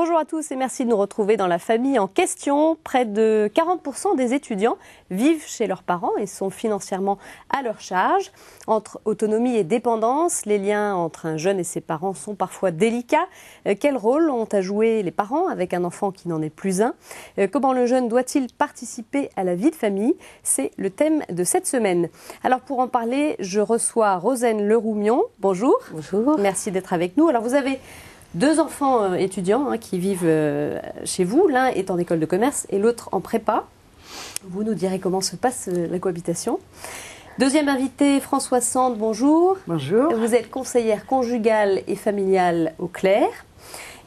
Bonjour à tous et merci de nous retrouver dans la famille en question. Près de 40% des étudiants vivent chez leurs parents et sont financièrement à leur charge. Entre autonomie et dépendance, les liens entre un jeune et ses parents sont parfois délicats. Quel rôle ont à jouer les parents avec un enfant qui n'en est plus un? Comment le jeune doit-il participer à la vie de famille? C'est le thème de cette semaine. Alors pour en parler, je reçois Rosaine Leroumillon. Bonjour. Bonjour. Merci d'être avec nous. Alors vous avez deux enfants étudiants qui vivent chez vous. L'un est en école de commerce et l'autre en prépa. Vous nous direz comment se passe la cohabitation. Deuxième invité, Françoise Sand, bonjour. Bonjour. Vous êtes conseillère conjugale et familiale au Clair.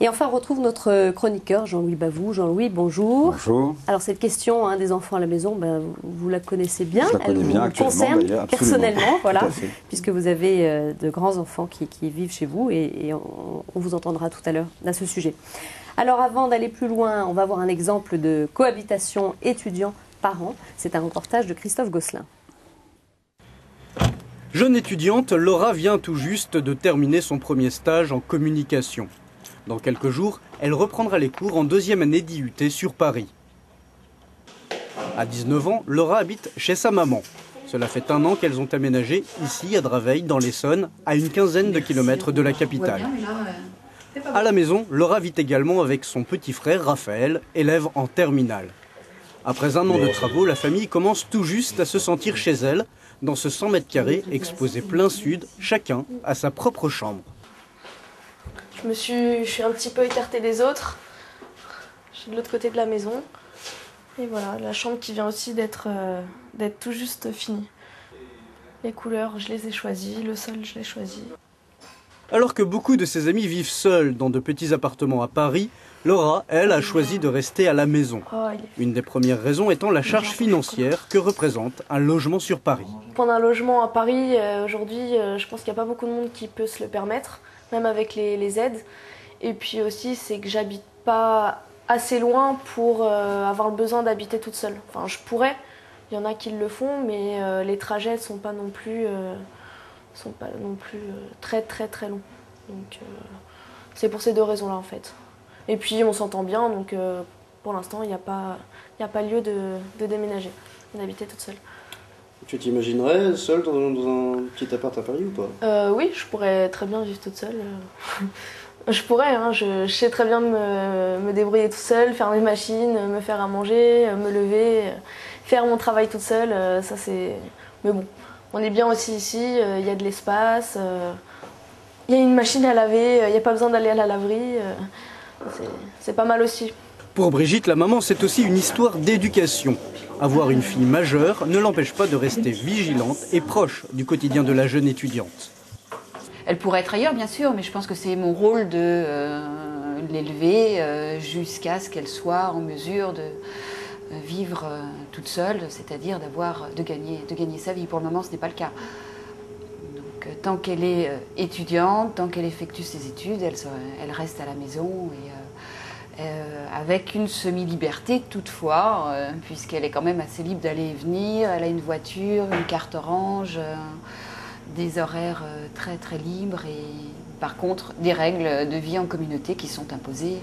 Et enfin, on retrouve notre chroniqueur, Jean-Louis Bavoux. Jean-Louis, bonjour. Bonjour. Alors, cette question des enfants à la maison, vous la connaissez bien. Je la connais bien actuellement, concerne d'ailleurs, personnellement, voilà, tout à fait. puisque vous avez de grands enfants qui vivent chez vous et on vous entendra tout à l'heure à ce sujet. Alors, avant d'aller plus loin, on va voir un exemple de cohabitation étudiant-parent. C'est un reportage de Christophe Gosselin. Jeune étudiante, Laura vient tout juste de terminer son premier stage en communication. Dans quelques jours, elle reprendra les cours en deuxième année d'IUT sur Paris. À 19 ans, Laura habite chez sa maman. Cela fait 1 an qu'elles ont aménagé ici à Draveil, dans l'Essonne, à une quinzaine de kilomètres de la capitale. À la maison, Laura vit également avec son petit frère Raphaël, élève en terminale. Après 1 an de travaux, la famille commence tout juste à se sentir chez elle, dans ce 100 mètres carrés exposé plein sud, chacun à sa propre chambre. Je suis un petit peu écartée des autres. Je suis de l'autre côté de la maison. Et voilà, la chambre qui vient aussi d'être tout juste finie. Les couleurs, je les ai choisies. Le sol, je l'ai choisi. Alors que beaucoup de ses amis vivent seuls dans de petits appartements à Paris, Laura, elle, a choisi de rester à la maison. Une des premières raisons étant la charge financière que représente un logement sur Paris. Prendre un logement à Paris, aujourd'hui, je pense qu'il n'y a pas beaucoup de monde qui peut se le permettre, même avec les aides. Et puis aussi, c'est que j'habite pas assez loin pour avoir le besoin d'habiter toute seule. Enfin, je pourrais, il y en a qui le font, mais les trajets ne sont pas non plus, très très très longs. Donc c'est pour ces 2 raisons-là en fait. Et puis on s'entend bien, donc pour l'instant, il n'y a pas lieu de déménager, d'habiter toute seule. Tu t'imaginerais seule dans un petit appart à Paris ou pas? Oui, je pourrais très bien vivre toute seule. Je pourrais, hein, je sais très bien me débrouiller toute seule, faire mes machines, me faire à manger, me lever, faire mon travail toute seule, ça c'est... Mais bon, on est bien aussi ici, il y a de l'espace, il y a une machine à laver, il n'y a pas besoin d'aller à la laverie, c'est pas mal aussi. Pour Brigitte, la maman, c'est aussi une histoire d'éducation. Avoir une fille majeure ne l'empêche pas de rester vigilante et proche du quotidien de la jeune étudiante. Elle pourrait être ailleurs, bien sûr, mais je pense que c'est mon rôle de l'élever jusqu'à ce qu'elle soit en mesure de vivre toute seule, c'est-à-dire de gagner sa vie. Pour le moment, ce n'est pas le cas. Donc, tant qu'elle est étudiante, tant qu'elle effectue ses études, elle reste à la maison et avec une semi-liberté toutefois, puisqu'elle est quand même assez libre d'aller et venir. Elle a une voiture, une carte orange, des horaires très très libres et par contre des règles de vie en communauté qui sont imposées.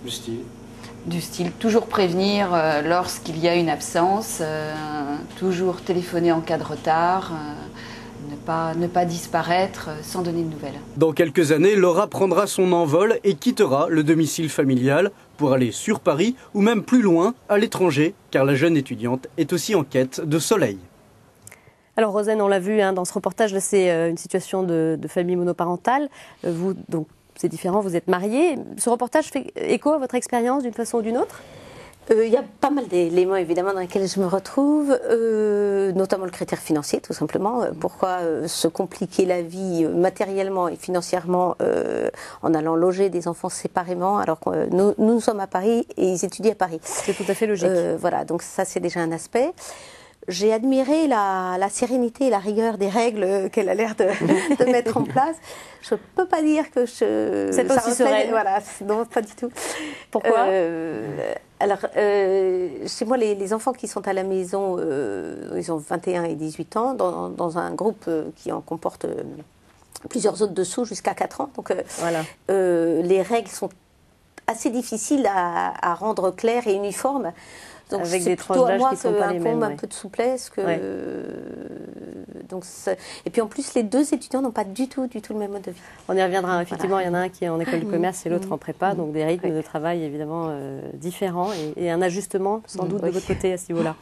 Du style? Du style toujours prévenir lorsqu'il y a une absence, toujours téléphoner en cas de retard, ne pas disparaître sans donner de nouvelles. Dans quelques années, Laura prendra son envol et quittera le domicile familial pour aller sur Paris ou même plus loin, à l'étranger, car la jeune étudiante est aussi en quête de soleil. Alors Rosaine, on l'a vu dans ce reportage, c'est une situation de famille monoparentale. Vous, donc, c'est différent, vous êtes mariée. Ce reportage fait écho à votre expérience d'une façon ou d'une autre? Il y a pas mal d'éléments évidemment dans lesquels je me retrouve, notamment le critère financier tout simplement. Pourquoi se compliquer la vie matériellement et financièrement en allant loger des enfants séparément alors que nous sommes à Paris et ils étudient à Paris. C'est tout à fait logique. Voilà, donc ça c'est déjà un aspect. J'ai admiré la sérénité et la rigueur des règles qu'elle a l'air de mettre en place. Je ne peux pas dire que c'est aussi sereine. Voilà, non, pas du tout. Pourquoi Alors, chez moi, les enfants qui sont à la maison, ils ont 21 et 18 ans, dans un groupe qui en comporte plusieurs autres dessous jusqu'à 4 ans. Donc Voilà. les règles sont assez difficiles à rendre claires et uniformes. Donc Avec c'est des plutôt tranches à d'âge moi qui sont pas les mêmes, un ouais. peu de souplesse. Ouais. Et puis en plus, les deux étudiants n'ont pas du tout le même mode de vie. On y reviendra, effectivement, il y en a un qui est en école de commerce et l'autre en prépa, donc des rythmes Oui. de travail évidemment différents et un ajustement sans doute de Oui. votre côté à ce niveau-là.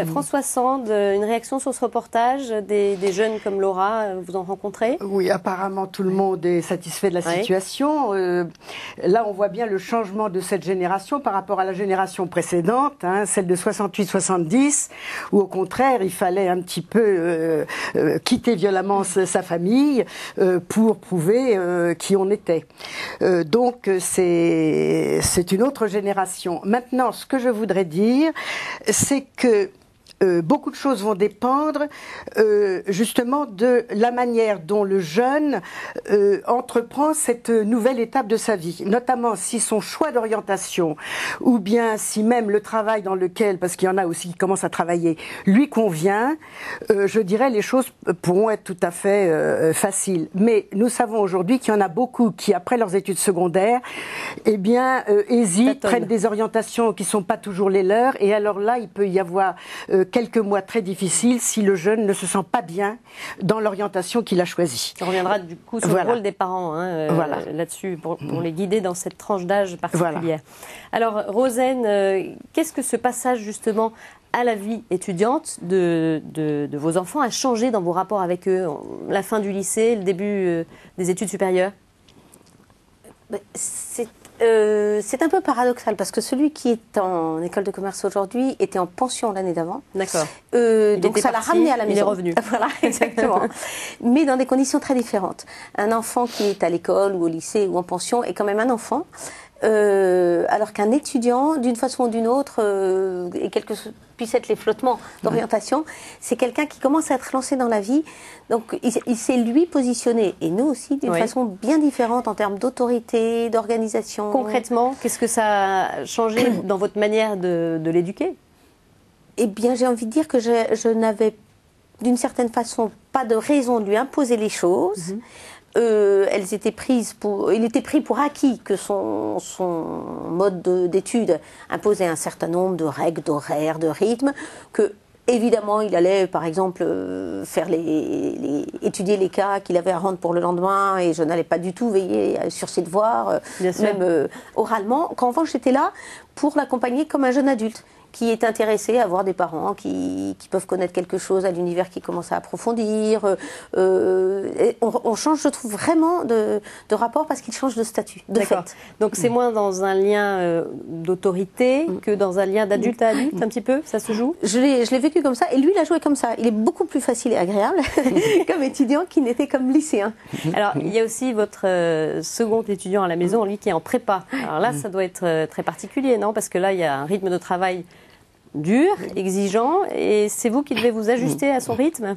François Sand, une réaction sur ce reportage des jeunes comme Laura, vous en rencontrez? Oui, apparemment tout le monde est satisfait de la Ouais. situation. Là, on voit bien le changement de cette génération par rapport à la génération précédente, hein, celle de 68-70, où au contraire, il fallait un petit peu quitter violemment sa famille pour prouver qui on était. Donc, c'est une autre génération. Maintenant, ce que je voudrais dire, c'est que beaucoup de choses vont dépendre justement de la manière dont le jeune entreprend cette nouvelle étape de sa vie, notamment si son choix d'orientation ou bien si même le travail dans lequel, parce qu'il y en a aussi qui commencent à travailler, lui convient, je dirais les choses pourront être tout à fait faciles. Mais nous savons aujourd'hui qu'il y en a beaucoup qui, après leurs études secondaires, eh bien, hésitent, prennent des orientations qui ne sont pas toujours les leurs, et alors là, il peut y avoir quelques mois très difficiles si le jeune ne se sent pas bien dans l'orientation qu'il a choisie. On reviendra du coup sur Voilà. le rôle des parents là-dessus pour les guider dans cette tranche d'âge particulière. Alors Rosen, qu'est-ce que ce passage justement à la vie étudiante de vos enfants a changé dans vos rapports avec eux, la fin du lycée, le début des études supérieures? C'est un peu paradoxal parce que celui qui est en école de commerce aujourd'hui était en pension l'année d'avant. D'accord. Donc ça l'a ramené à la maison. Il est revenu. Voilà, exactement. Mais dans des conditions très différentes. Un enfant qui est à l'école ou au lycée ou en pension est quand même un enfant. Alors qu'un étudiant, d'une façon ou d'une autre, et quels que puissent être les flottements d'orientation, c'est quelqu'un qui commence à être lancé dans la vie. Donc il s'est lui positionné, et nous aussi, d'une façon bien différente en termes d'autorité, d'organisation. Concrètement, qu'est-ce que ça a changé dans votre manière de l'éduquer? Eh bien, j'ai envie de dire que je n'avais, d'une certaine façon, pas de raison de lui imposer les choses. Elles étaient prises il était pris pour acquis que son mode d'étude imposait un certain nombre de règles, d'horaires, de rythmes, que évidemment il allait par exemple étudier les cas qu'il avait à rendre pour le lendemain, et je n'allais pas du tout veiller sur ses devoirs, même oralement. Qu'en revanche j'étais là pour l'accompagner comme un jeune adulte qui est intéressé à voir des parents qui peuvent connaître quelque chose à l'univers, qui commence à approfondir. On change, je trouve, vraiment de rapport parce qu'il change de statut, de fait. Donc c'est moins dans un lien d'autorité que dans un lien d'adulte à adulte, un petit peu, ça se joue? Je l'ai vécu comme ça, et lui, il a joué comme ça. Il est beaucoup plus facile et agréable comme étudiant qu'il n'était comme lycéen. Alors, il y a aussi votre second étudiant à la maison, lui qui est en prépa. Alors là, ça doit être très particulier, non? Parce que là, il y a un rythme de travail dur, exigeant, et c'est vous qui devez vous ajuster à son rythme?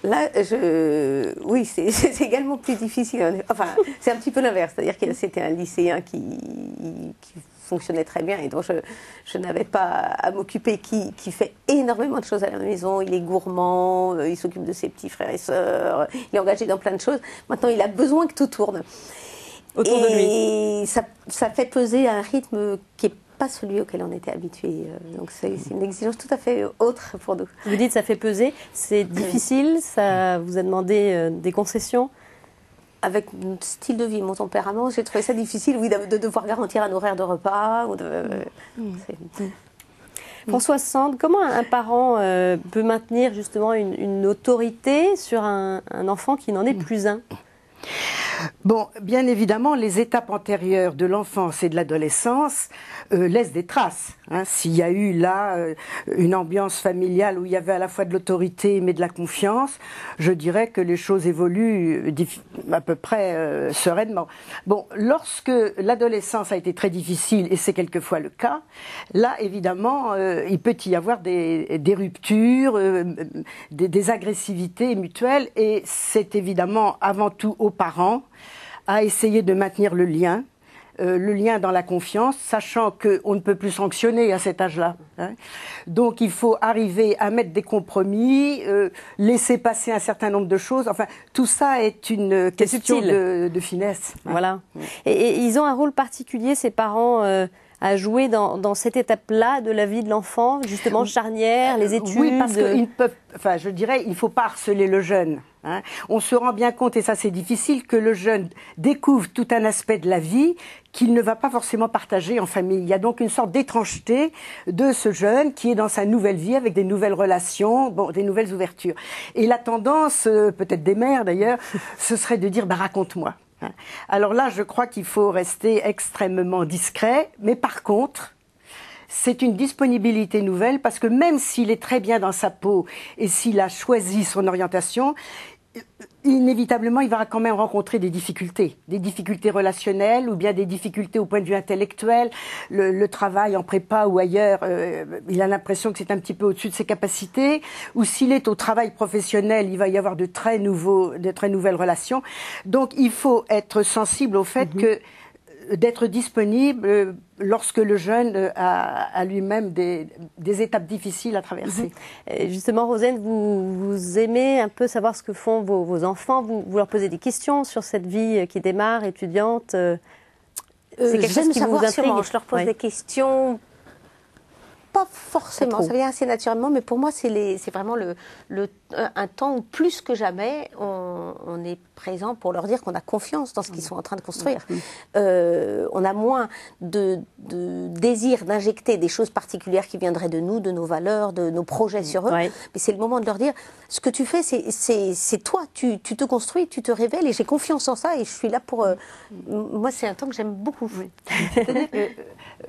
Là, oui, c'est également plus difficile. Enfin, c'est un petit peu l'inverse, c'est-à-dire que c'était un lycéen qui fonctionnait très bien et dont je n'avais pas à m'occuper, qui fait énormément de choses à la maison. Il est gourmand, il s'occupe de ses petits frères et sœurs, il est engagé dans plein de choses. Maintenant, il a besoin que tout tourne. Autour de lui. Et ça fait peser un rythme qui est pas celui auquel on était habitué. Donc c'est une exigence tout à fait autre pour nous. Vous dites ça fait peser, c'est difficile, ça vous a demandé des concessions? Avec mon style de vie, mon tempérament, j'ai trouvé ça difficile, oui, de devoir garantir un horaire de repas. François Sand, comment un parent peut maintenir justement une autorité sur un enfant qui n'en est plus un? Bon, bien évidemment, les étapes antérieures de l'enfance et de l'adolescence laissent des traces. Hein. S'il y a eu là une ambiance familiale où il y avait à la fois de l'autorité mais de la confiance, je dirais que les choses évoluent à peu près sereinement. Bon, lorsque l'adolescence a été très difficile, et c'est quelquefois le cas, là, évidemment, il peut y avoir des ruptures, des agressivités mutuelles, et c'est évidemment avant tout aux parents à essayer de maintenir le lien le lien dans la confiance, sachant qu'on ne peut plus sanctionner à cet âge-là. Hein. Donc il faut arriver à mettre des compromis, laisser passer un certain nombre de choses. Enfin, tout ça est une question de finesse. Hein. Voilà. Et ils ont un rôle particulier, ces parents, à jouer dans cette étape-là de la vie de l'enfant, justement charnière, les études. Oui, parce qu'ils peuvent, enfin, je dirais, il ne faut pas harceler le jeune. Hein. On se rend bien compte, et ça c'est difficile, que le jeune découvre tout un aspect de la vie qu'il ne va pas forcément partager en famille. Il y a donc une sorte d'étrangeté de ce jeune qui est dans sa nouvelle vie avec des nouvelles relations, bon, des nouvelles ouvertures. Et la tendance, peut-être des mères d'ailleurs, ce serait de dire bah, raconte-moi. Alors là, je crois qu'il faut rester extrêmement discret, mais par contre, c'est une disponibilité nouvelle parce que même s'il est très bien dans sa peau et s'il a choisi son orientation, inévitablement, il va quand même rencontrer des difficultés relationnelles ou bien des difficultés au point de vue intellectuel. Le travail en prépa ou ailleurs, il a l'impression que c'est un petit peu au-dessus de ses capacités. Ou s'il est au travail professionnel, il va y avoir de très nouvelles relations. Donc, il faut être sensible au fait que d'être disponible lorsque le jeune a lui-même des étapes difficiles à traverser. Justement, Rosane, vous aimez un peu savoir ce que font vos enfants, vous leur posez des questions sur cette vie qui démarre, étudiante. C'est quelque chose qui vous intrigue. Je leur pose des questions. Pas forcément, ça vient assez naturellement, mais pour moi, c'est vraiment un temps où, plus que jamais, on est présent pour leur dire qu'on a confiance dans ce qu'ils sont en train de construire. On a moins de désir d'injecter des choses particulières qui viendraient de nous, de nos valeurs, de nos projets sur eux. Mais c'est le moment de leur dire, ce que tu fais, c'est toi, tu te construis, tu te révèles, et j'ai confiance en ça, et je suis là pour... moi, c'est un temps que j'aime beaucoup.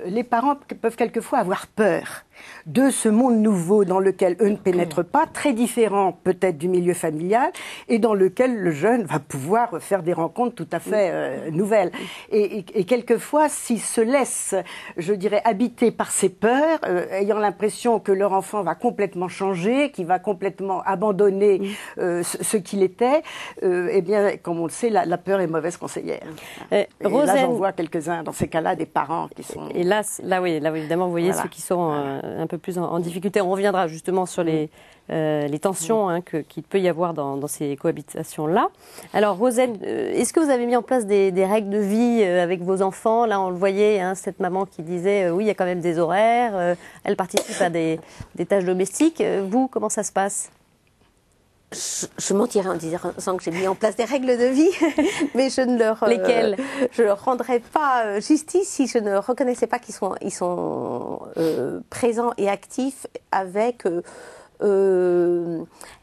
Les parents peuvent quelquefois avoir peur de ce monde nouveau dans lequel eux ne pénètrent pas, très différent peut-être du milieu familial, et dans lequel le jeune va pouvoir faire des rencontres tout à fait nouvelles. Et quelquefois, s'ils se laissent, je dirais, habiter par ces peurs, ayant l'impression que leur enfant va complètement changer, qu'il va complètement abandonner ce qu'il était, eh bien, comme on le sait, la peur est mauvaise conseillère. Et là, j'en vois quelques-uns dans ces cas-là, des parents qui sont... Et là oui, évidemment, vous voyez ceux qui sont un peu plus en difficulté. On reviendra justement sur les tensions qu'il peut y avoir dans ces cohabitations-là. Alors, Rosane, est-ce que vous avez mis en place des règles de vie avec vos enfants? Là, on le voyait, cette maman qui disait oui, il y a quand même des horaires, elle participe à des tâches domestiques. Vous, comment ça se passe? Je mentirais en disant que j'ai mis en place des règles de vie, mais je ne leur... Lesquelles? Je ne leur rendrais pas justice si je ne reconnaissais pas qu'ils sont présents et actifs avec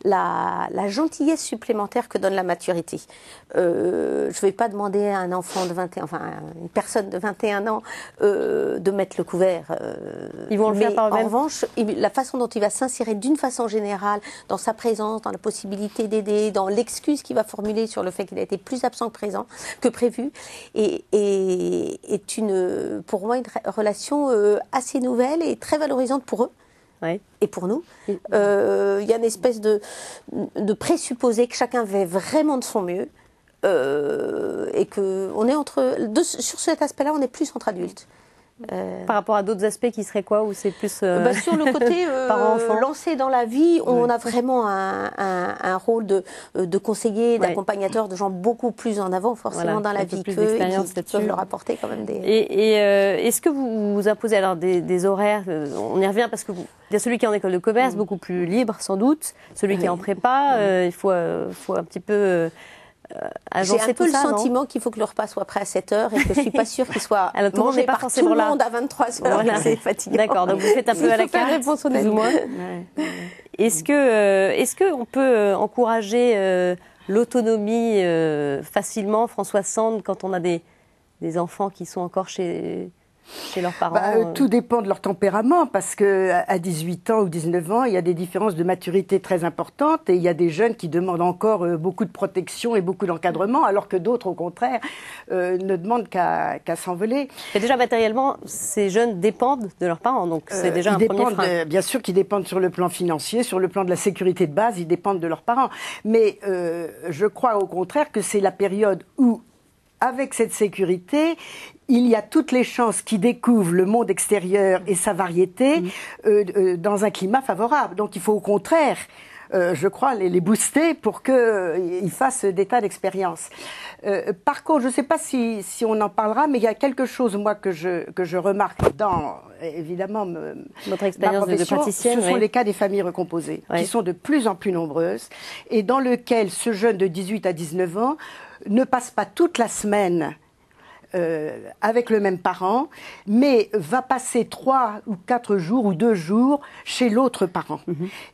la gentillesse supplémentaire que donne la maturité. Je ne vais pas demander à un enfant de 21, enfin une personne de 21 ans de mettre le couvert. Ils vont le faire par eux-mêmes. En revanche, la façon dont il va s'insérer d'une façon générale dans sa présence, dans la possibilité d'aider, dans l'excuse qu'il va formuler sur le fait qu'il a été plus absent que prévu, est pour moi une relation assez nouvelle et très valorisante pour eux. Ouais. Et pour nous, il y a une espèce de présupposé que chacun fait vraiment de son mieux et que on est sur cet aspect-là, on est plus entre adultes. Par rapport à d'autres aspects qui seraient quoi, ou c'est plus sur le côté lancé dans la vie, on a vraiment un rôle de conseiller, d'accompagnateur, de gens beaucoup plus en avant forcément dans la vie qu'eux, et qui peuvent leur apporter quand même des... Et est-ce que vous imposez alors des horaires, on y revient parce que il y a celui qui est en école de commerce, beaucoup plus libre sans doute, celui qui est en prépa, il faut un petit peu... J'ai un peu le sentiment qu'il faut que le repas soit prêt à 7h et que je ne suis pas sûre qu'il soit mangé par tout le monde à 23h. Voilà. C'est fatigant. D'accord, donc vous faites un peu à la carte, plus ou moins. Est-ce qu'on peut encourager l'autonomie facilement, François Sand, quand on a des enfants qui sont encore chez leurs parents? Tout dépend de leur tempérament, parce qu'à 18 ans ou 19 ans, il y a des différences de maturité très importantes, et il y a des jeunes qui demandent encore beaucoup de protection et beaucoup d'encadrement, alors que d'autres, au contraire, ne demandent qu'à s'envoler. Et déjà, matériellement, ces jeunes dépendent de leurs parents, donc c'est déjà un premier frein. Bien sûr qu'ils dépendent sur le plan financier, sur le plan de la sécurité de base, ils dépendent de leurs parents. Mais je crois au contraire que c'est la période où avec cette sécurité, il y a toutes les chances qu'ils découvrent le monde extérieur et sa variété dans un climat favorable. Donc il faut au contraire, je crois, les booster pour qu'ils fassent des tas d'expériences. Par contre, je ne sais pas si on en parlera, mais il y a quelque chose, moi, que je remarque dans, évidemment, votre expérience de praticienne. Ce sont les cas des familles recomposées, qui sont de plus en plus nombreuses, et dans lequel ce jeune de 18 à 19 ans ne passe pas toute la semaine avec le même parent, mais va passer 3 ou 4 jours ou 2 jours chez l'autre parent.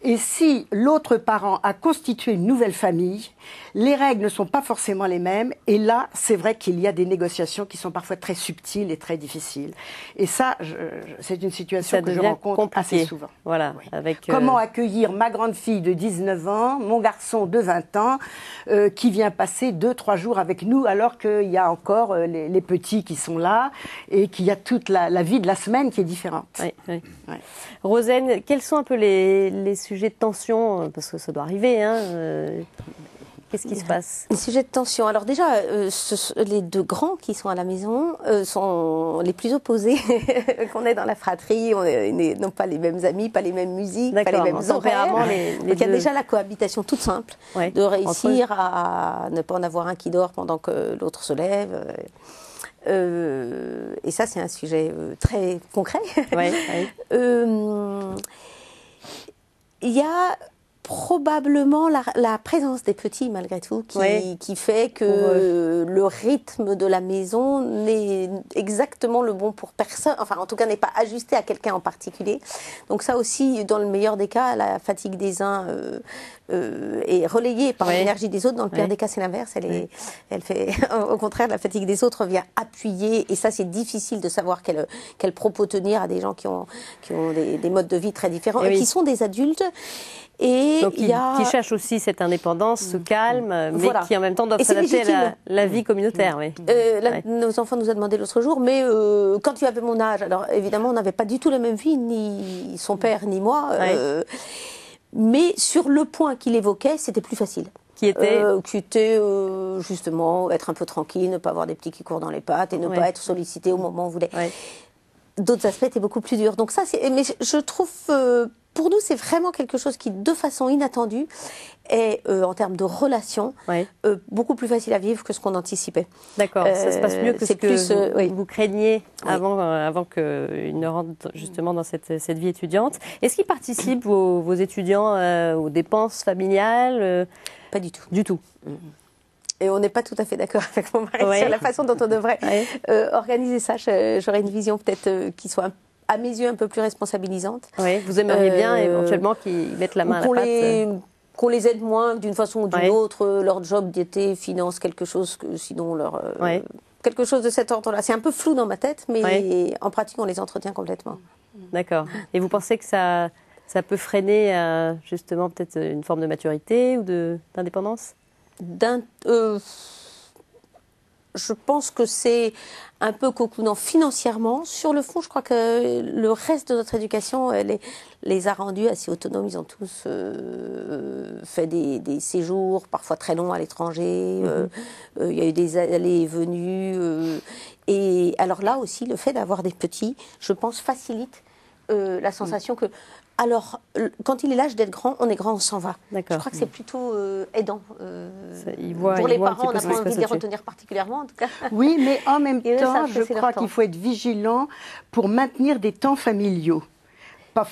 Et si l'autre parent a constitué une nouvelle famille, les règles ne sont pas forcément les mêmes, et là, c'est vrai qu'il y a des négociations qui sont parfois très subtiles et très difficiles. Et ça, c'est une situation que je rencontre assez souvent. Voilà, oui. avec, Comment accueillir ma grande fille de 19 ans, mon garçon de 20 ans, qui vient passer 2-3 jours avec nous, alors qu'il y a encore les petits qui sont là, et qu'il y a toute la vie de la semaine qui est différente. Oui, oui. Ouais. Rosen, quels sont un peu les sujets de tension, parce que ça doit arriver, hein, qu'est-ce qui se passe? Les sujets de tension. Alors déjà, les 2 grands qui sont à la maison sont les plus opposés qu'on est dans la fratrie. On n'ont pas les mêmes amis, pas les mêmes musiques, pas les mêmes horaires. Donc il y a déjà la cohabitation toute simple, de réussir à ne pas en avoir un qui dort pendant que l'autre se lève. Et ça, c'est un sujet très concret. Il y a probablement la présence des petits, malgré tout, qui fait que le rythme de la maison n'est exactement le bon pour personne, enfin en tout cas n'est pas ajusté à quelqu'un en particulier. Donc ça aussi, dans le meilleur des cas, la fatigue des uns est relayée par l'énergie des autres. Dans le pire des cas, c'est l'inverse. Elle fait, au contraire, la fatigue des autres vient appuyer, et ça c'est difficile de savoir quel propos tenir à des gens qui ont des modes de vie très différents et qui sont des adultes. Et donc, qui cherchent aussi cette indépendance, ce calme, mais qui en même temps doivent s'adapter à la vie communautaire. Nos enfants nous ont demandé l'autre jour, mais quand tu avais mon âge, alors évidemment on n'avait pas du tout la même vie, ni son père ni moi, mais sur le point qu'il évoquait, c'était plus facile. Qui était justement être un peu tranquille, ne pas avoir des petits qui courent dans les pattes et ne pas être sollicité au moment où on voulait. D'autres aspects étaient beaucoup plus durs. Donc ça, mais je trouve... pour nous, c'est vraiment quelque chose qui, de façon inattendue, est, en termes de relations, beaucoup plus facile à vivre que ce qu'on anticipait. D'accord, ça se passe mieux que ce que vous craigniez avant qu'ils ne rentrent justement dans cette vie étudiante. Est-ce qu'ils participent, vos étudiants, aux dépenses familiales? Pas du tout. Du tout. Et on n'est pas tout à fait d'accord avec mon mari sur la façon dont on devrait organiser ça. J'aurais une vision peut-être qui soit à mes yeux un peu plus responsabilisante. Vous aimeriez bien éventuellement qu'ils mettent la main à la pâte qu'on les aide moins d'une façon ou d'une autre. Leur job d'été finance quelque chose que sinon quelque chose de cet ordre-là. C'est un peu flou dans ma tête, mais en pratique on les entretient complètement. D'accord. Et vous pensez que ça peut freiner justement peut-être une forme de maturité ou d'indépendance? Je pense que c'est un peu cocoonant financièrement. Sur le fond, je crois que le reste de notre éducation les a rendus assez autonomes. Ils ont tous fait des séjours, parfois très longs à l'étranger. Il y a eu des allées et venues. Et alors là aussi, le fait d'avoir des petits, je pense, facilite la sensation que... Alors, quand il est l'âge d'être grand, on est grand, on s'en va. Je crois que c'est plutôt aidant. Pour les parents, on n'a pas envie de les retenir particulièrement, en tout cas. Oui, mais en même temps, je crois qu'il faut être vigilant pour maintenir des temps familiaux.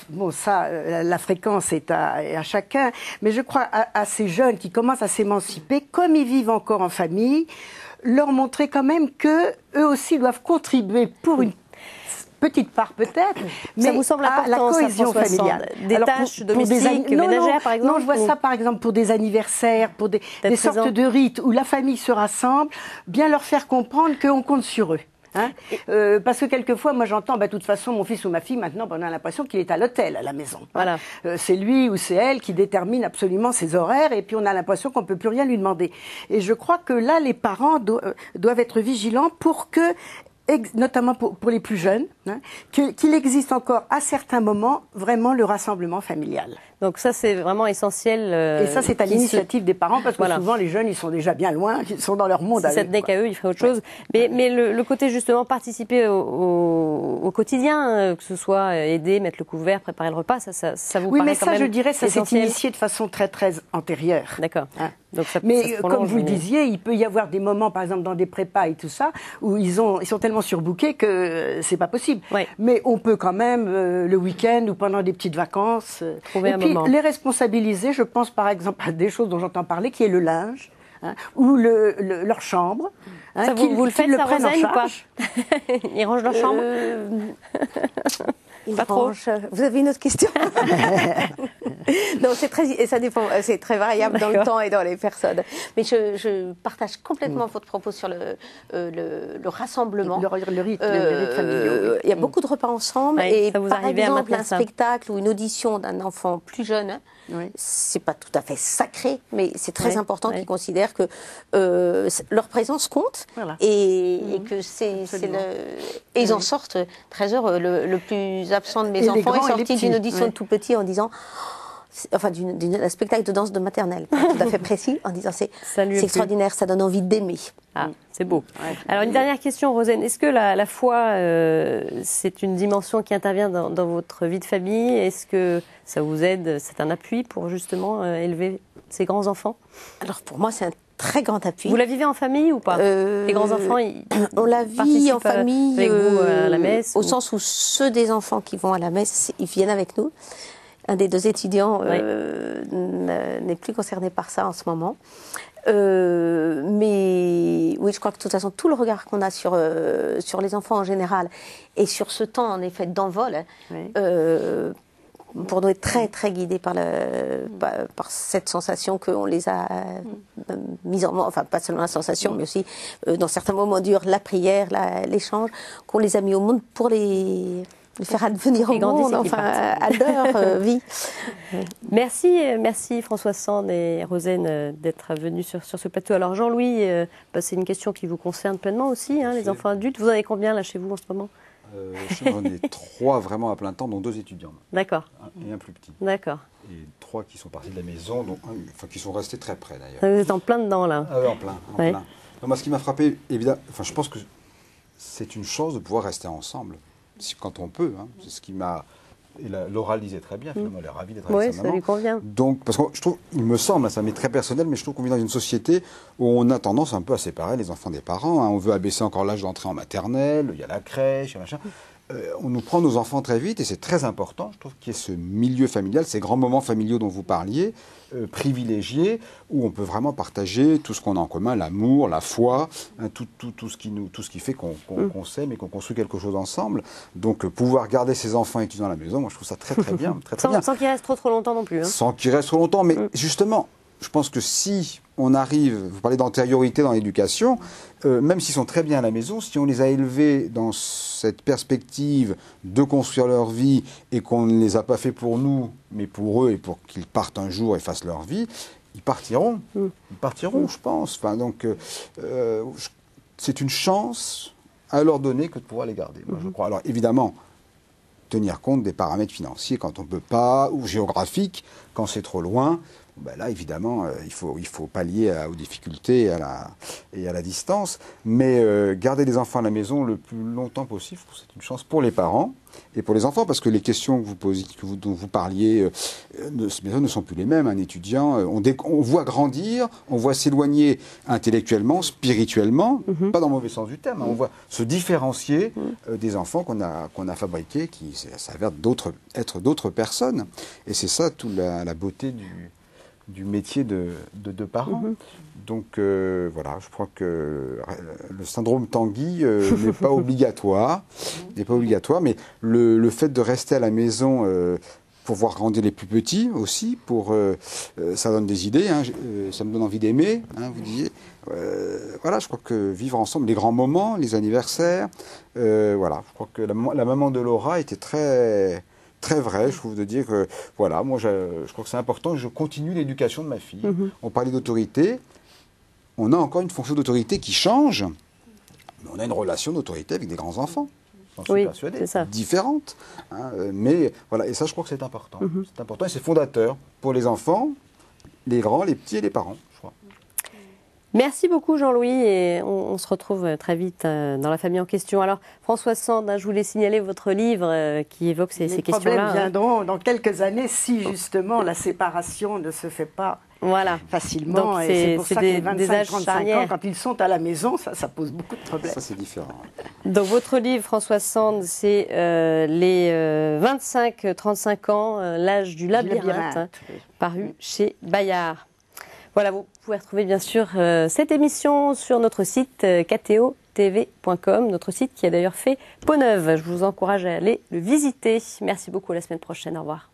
Bon, ça, la fréquence est à chacun, mais je crois à ces jeunes qui commencent à s'émanciper, comme ils vivent encore en famille, leur montrer quand même qu'eux aussi doivent contribuer pour une petite part peut-être, mais ça vous semble à la cohésion familiale. Des tâches domestiques, ménagères par exemple? Non, je vois ça par exemple pour des anniversaires, pour des sortes de rites où la famille se rassemble, bien leur faire comprendre qu'on compte sur eux. Parce que quelquefois, moi j'entends, de toute façon, mon fils ou ma fille, maintenant, on a l'impression qu'il est à l'hôtel, à la maison. Voilà. C'est lui ou c'est elle qui détermine absolument ses horaires, et puis on a l'impression qu'on ne peut plus rien lui demander. Et je crois que là, les parents doivent être vigilants pour que, notamment pour les plus jeunes, qu'il existe encore à certains moments vraiment le rassemblement familial. Donc ça, c'est vraiment essentiel. Et ça, c'est à l'initiative des parents, parce que voilà. souvent, les jeunes, ils sont déjà bien loin, ils sont dans leur monde. Si ça tenait qu'à eux, ils feraient autre chose. Mais le côté, justement, participer au quotidien, que ce soit aider, mettre le couvert, préparer le repas, ça vous oui, paraît mais quand ça, même je dirais, ça s'est essentiel. initié de façon très, très antérieure. D'accord. Donc mais ça se comme prolonge, vous le disiez, il peut y avoir des moments, par exemple dans des prépas et tout ça, où ils sont tellement surbookés que c'est pas possible. Ouais. Mais on peut quand même, le week-end ou pendant des petites vacances, trouver et un puis moment. les responsabiliser, je pense par exemple à des choses dont j'entends parler, qui est le linge, ou leur chambre. Ça, vous le faites, ça, prennent en Rosaine, ou pas? charge. Ils rangent leur chambre? Ils Pas trop. rangent. Vous avez une autre question? Non, et ça dépend, c'est très variable dans le temps et dans les personnes. Mais je partage complètement votre propos sur le rassemblement. Le rythme familial. Il y a beaucoup de repas ensemble, Oui, et ça vous par arrivait à exemple maintenir un ça. spectacle ou une audition d'un enfant plus jeune, Oui. c'est pas tout à fait sacré, mais c'est très Oui, important oui. qu'ils considèrent que leur présence compte, Voilà. et que c'est Absolument. et ils en sortent très heureux. Le plus absent de mes Et les enfants grands est et les sorti petits. d'une audition Ouais. de tout petit en disant, enfin d'un spectacle de danse de maternelle, pas tout à fait précis, en disant c'est Ça lui a plu. extraordinaire, ça donne envie d'aimer. Ah, c'est beau. Alors, une dernière question, Rosaine. Est-ce que la foi, c'est une dimension qui intervient dans votre vie de famille? Est-ce que ça vous aide? C'est un appui pour justement élever ces grands-enfants? Alors pour moi, c'est un très grand appui. Vous la vivez en famille ou pas? Les grands-enfants, On la vit participent en famille, avec vous à la messe, au ou- sens où ceux des enfants qui vont à la messe, ils viennent avec nous. Un des deux étudiants n'est plus concerné par ça en ce moment. Mais oui, je crois que de toute façon, tout le regard qu'on a sur les enfants en général et sur ce temps, en effet, d'envol, Oui. pour nous être très, très guidés par cette sensation qu'on les a mis en... Enfin, pas seulement la sensation, mais aussi, dans certains moments durs, la prière, l'échange, qu'on les a mis au monde pour les faire advenir au Ils grandissent monde, et qu'ils enfin, à leur vie. Merci François Sand et Rosaine d'être venus sur ce plateau. Alors Jean-Louis, c'est une question qui vous concerne pleinement aussi, les enfants adultes. Vous en avez combien là chez vous en ce moment? J'en ai 3 vraiment à plein temps, dont 2 étudiants. D'accord, Et un plus petit. d'accord. Et 3 qui sont partis de la maison, dont qui sont restés très près d'ailleurs. Vous êtes en plein dedans là. Ah ouais, en plein. Ouais. Non, moi, ce qui m'a frappé, évidemment, je pense que c'est une chance de pouvoir rester ensemble, quand on peut. C'est ce qui m'a... Et Laura le disait très bien, finalement, elle est ravie d'être avec Oui, sa ça maman. lui convient. Donc, parce que je trouve, il me semble, ça m'est très personnel, mais je trouve qu'on vit dans une société où on a tendance un peu à séparer les enfants des parents. On veut abaisser encore l'âge d'entrée en maternelle, il y a la crèche, il y a machin. On nous prend nos enfants très vite et c'est très important, je trouve, qu'il y ait ce milieu familial, ces grands moments familiaux dont vous parliez, privilégiés, où on peut vraiment partager tout ce qu'on a en commun, l'amour, la foi, tout ce qui fait qu'on s'aime et qu'on construit quelque chose ensemble. Donc pouvoir garder ses enfants étudiants à la maison, moi je trouve ça très très bien. Très, très bien. Sans qu'il reste trop longtemps non plus. Sans qu'il reste trop longtemps, mais justement, je pense que si on arrive, vous parlez d'antériorité dans l'éducation, même s'ils sont très bien à la maison, si on les a élevés dans cette perspective de construire leur vie et qu'on ne les a pas fait pour nous, mais pour eux et pour qu'ils partent un jour et fassent leur vie, ils partiront. Ils partiront, je pense. Enfin, donc, c'est une chance à leur donner que de pouvoir les garder, moi, je crois. Alors, évidemment, tenir compte des paramètres financiers quand on ne peut pas, ou géographiques, quand c'est trop loin. Ben là, évidemment, il faut pallier aux difficultés et à la distance. Mais garder les enfants à la maison le plus longtemps possible, je trouve que c'est une chance pour les parents et pour les enfants, parce que les questions que vous posiez, dont vous parliez, ne sont plus les mêmes. Un étudiant, on voit grandir, on voit s'éloigner intellectuellement, spirituellement, pas dans le mauvais sens du terme, on voit se différencier des enfants qu'on a fabriqués, qui s'avèrent être d'autres personnes. Et c'est ça toute la beauté du métier de parents. Donc voilà, je crois que le syndrome Tanguy n'est pas obligatoire, mais le fait de rester à la maison pour voir grandir les plus petits aussi, ça donne des idées, ça me donne envie d'aimer, vous disiez. Voilà, je crois que vivre ensemble, les grands moments, les anniversaires, voilà, je crois que la maman de Laura était très vrai, je trouve, de dire que, voilà, moi, je crois que c'est important, je continue l'éducation de ma fille. On parlait d'autorité, on a encore une fonction d'autorité qui change, mais on a une relation d'autorité avec des grands-enfants. j'en suis persuadé, c'est ça. différentes. Hein, mais voilà, et ça, je crois que c'est important. C'est important et c'est fondateur pour les enfants, les grands, les petits et les parents, je crois. Merci beaucoup Jean-Louis et on se retrouve très vite dans la famille en question. Alors Françoise Sand, je voulais signaler votre livre qui évoque ces questions-là. Les problèmes viendront dans quelques années si justement la séparation ne se fait pas facilement. Donc, et c'est pour ça que les des âges 25-35 ans, charnières. quand ils sont à la maison, ça pose beaucoup de problèmes. Ça, c'est différent. Donc votre livre, Françoise Sand, c'est les 25-35 ans, l'âge du labyrinthe, paru chez Bayard. Voilà, vous pouvez retrouver bien sûr cette émission sur notre site ktotv.com, notre site qui a d'ailleurs fait peau neuve. Je vous encourage à aller le visiter. Merci beaucoup, à la semaine prochaine. Au revoir.